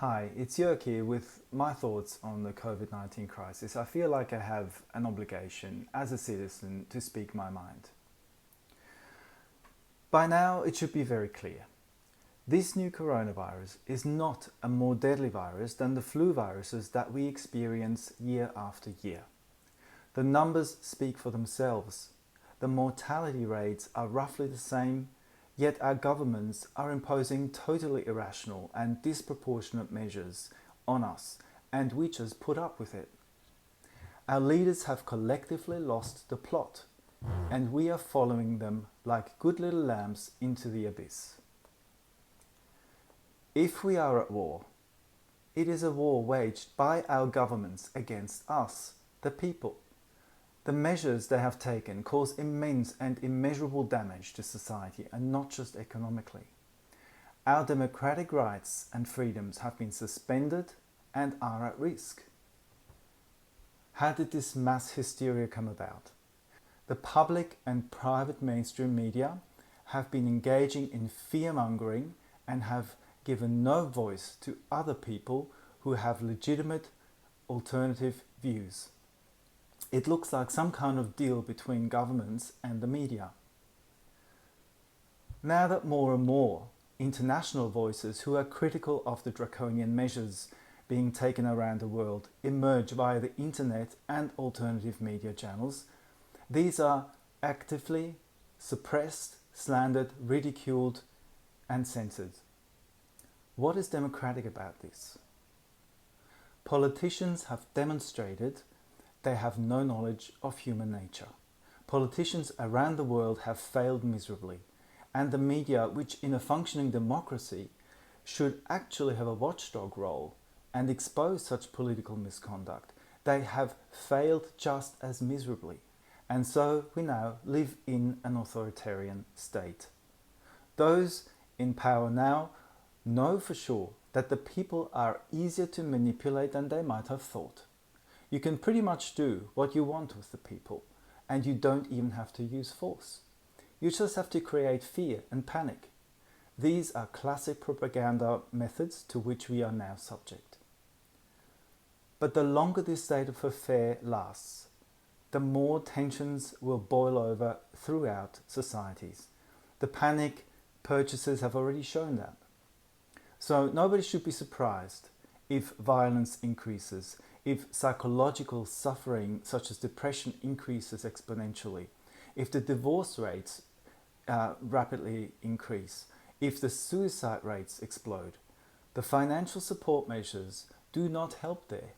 Hi, it's Jörg here with my thoughts on the Covid-19 crisis. I feel like I have an obligation as a citizen to speak my mind. By now, it should be very clear. This new coronavirus is not a more deadly virus than the flu viruses that we experience year after year. The numbers speak for themselves. The mortality rates are roughly the same, yet our governments are imposing totally irrational and disproportionate measures on us, and we just put up with it. Our leaders have collectively lost the plot, and we are following them like good little lambs into the abyss. If we are at war, it is a war waged by our governments against us, the people. The measures they have taken cause immense and immeasurable damage to society, and not just economically. Our democratic rights and freedoms have been suspended and are at risk. How did this mass hysteria come about? The public and private mainstream media have been engaging in fear-mongering and have given no voice to other people who have legitimate alternative views. It looks like some kind of deal between governments and the media. Now that more and more international voices who are critical of the draconian measures being taken around the world emerge via the internet and alternative media channels, these are actively suppressed, slandered, ridiculed and censored. What is democratic about this? Politicians have demonstrated they have no knowledge of human nature. Politicians around the world have failed miserably, and the media, which in a functioning democracy should actually have a watchdog role and expose such political misconduct, they have failed just as miserably. And so we now live in an authoritarian state. Those in power now know for sure that the people are easier to manipulate than they might have thought. You can pretty much do what you want with the people, and you don't even have to use force. You just have to create fear and panic. These are classic propaganda methods to which we are now subject. But the longer this state of affair lasts, the more tensions will boil over throughout societies. The panic purchases have already shown that. So nobody should be surprised if violence increases, if psychological suffering such as depression increases exponentially, if the divorce rates rapidly increase, if the suicide rates explode. The financial support measures do not help there.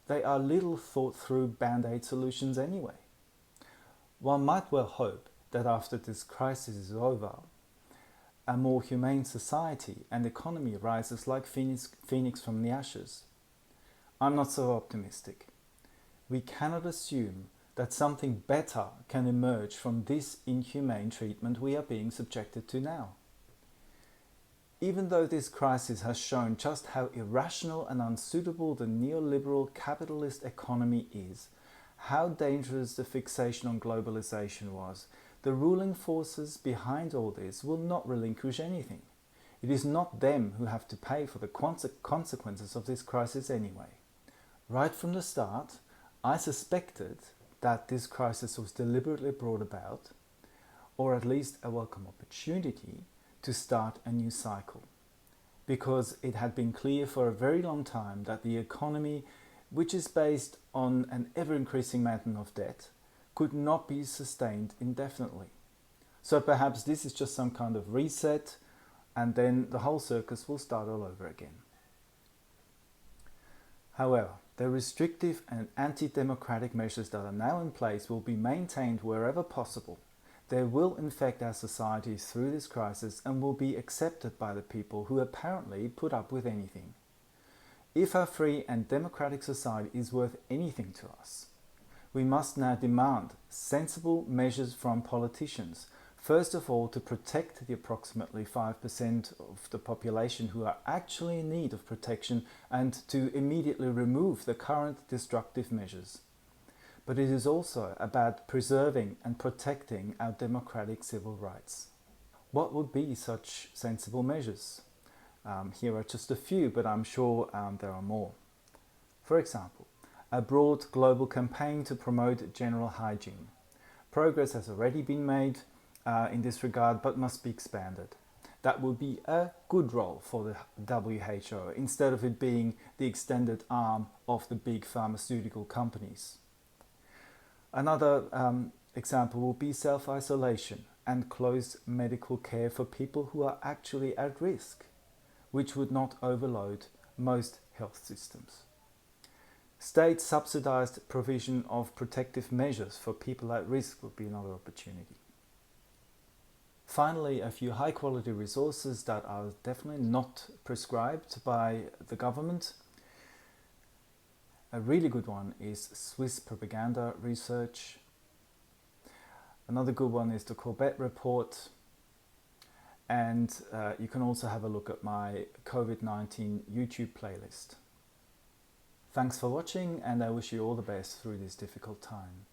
They are little thought through band-aid solutions anyway. One might well hope that after this crisis is over, a more humane society and economy rises like phoenix from the ashes. I'm not so optimistic. We cannot assume that something better can emerge from this inhumane treatment we are being subjected to now. Even though this crisis has shown just how irrational and unsuitable the neoliberal capitalist economy is, how dangerous the fixation on globalization was, the ruling forces behind all this will not relinquish anything. It is not them who have to pay for the consequences of this crisis anyway. Right from the start, I suspected that this crisis was deliberately brought about, or at least a welcome opportunity to start a new cycle, because it had been clear for a very long time that the economy, which is based on an ever-increasing mountain of debt, could not be sustained indefinitely. So perhaps this is just some kind of reset, and then the whole circus will start all over again. However, the restrictive and anti-democratic measures that are now in place will be maintained wherever possible. They will infect our societies through this crisis and will be accepted by the people who apparently put up with anything. If our free and democratic society is worth anything to us, we must now demand sensible measures from politicians. First of all, to protect the approximately 5% of the population who are actually in need of protection, and to immediately remove the current destructive measures. But it is also about preserving and protecting our democratic civil rights. What would be such sensible measures? Here are just a few, but I'm sure there are more. For example, a broad global campaign to promote general hygiene. Progress has already been made in this regard, but must be expanded. That would be a good role for the WHO, instead of it being the extended arm of the big pharmaceutical companies. Another example will be self-isolation and close medical care for people who are actually at risk, which would not overload most health systems. State subsidized provision of protective measures for people at risk would be another opportunity. Finally, a few high quality resources that are definitely not prescribed by the government. A really good one is Swiss propaganda research. Another good one is the Corbett report. And you can also have a look at my COVID-19 YouTube playlist. Thanks for watching, and I wish you all the best through this difficult time.